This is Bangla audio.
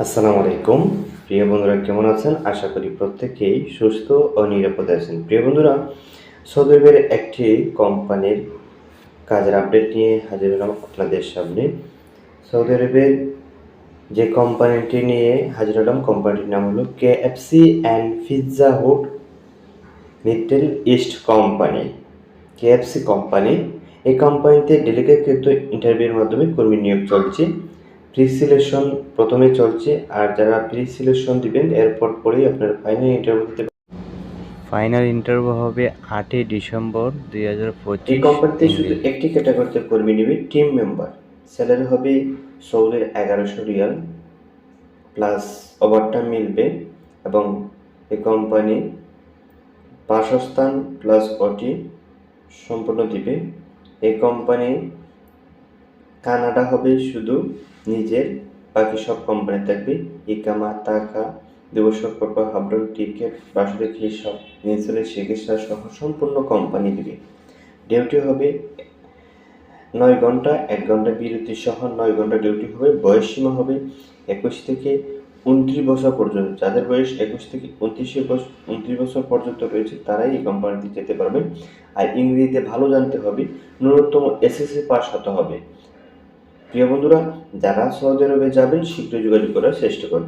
আসসালামু আলাইকুম। প্রিয় বন্ধুরা, কেমন আছেন? আশা করি প্রত্যেকেই সুস্থ ও নিরাপদে আছেন। প্রিয় বন্ধুরা, সৌদি আরবের একটি কোম্পানির কাজের আপডেট নিয়ে হাজির হলাম আপনাদের সামনে। সৌদি আরবের যে কোম্পানিটি নিয়ে হাজির হলাম, কোম্পানিটির নাম হলো কেএফসি অ্যান্ড পিৎজা হুট middle east company. KFC company, এই কোম্পানিতে ডেলিগেটকৃত ইন্টারভিউয়ের মাধ্যমে কর্মী নিয়োগ চলছে। প্রি-সিলেকশন প্রথমে চলছে, আর যারা প্রি-সিলেকশন দিবেন এরপর পরেই আপনার ফাইনাল ইন্টারভিউ দিতে। ফাইনাল ইন্টারভিউ হবে 8ই ডিসেম্বর 2025। এই কোম্পানিতে শুধু একটি ক্যাটাগরিতে কর্মী নেবে, টিম মেম্বার। স্যালারি হবে সৌদির 1100 রিয়াল প্লাস ওভারটাইম মিলবে, এবং এই কোম্পানি বাসস্থান প্লাস ওটি সম্পূর্ণ দিবে। এই কোম্পানি কানাডা হবে শুধু নিজের, বাকি সব কোম্পানি থাকবে ইকামা, টাকা, দিবসপত্র, হাবরন টিকিট, বাসরিক হিসাব, ইন্স্যুরেন্স, চিকিৎসা সহ সম্পূর্ণ কোম্পানি দিবে। ডিউটি হবে 9 ঘন্টা, 1 ঘন্টা বিরতি সহ 9 ঘন্টা ডিউটি হবে। বয়স সীমা হবে 21 থেকে 29 বছর পর্যন্ত। যাদের বয়স 21 থেকে 29 বছর পর্যন্ত রয়েছে তারাই এই কোম্পানিতে যেতে পারবেন। আর ইংরেজিতে ভালো জানতে হবে, ন্যূনতম এসএসসি পাস হতে হবে। প্রিয় বন্ধুরা, যারা সৌদি আরবে যাবেন শীঘ্রই যোগাযোগ করার চেষ্টা করবেন।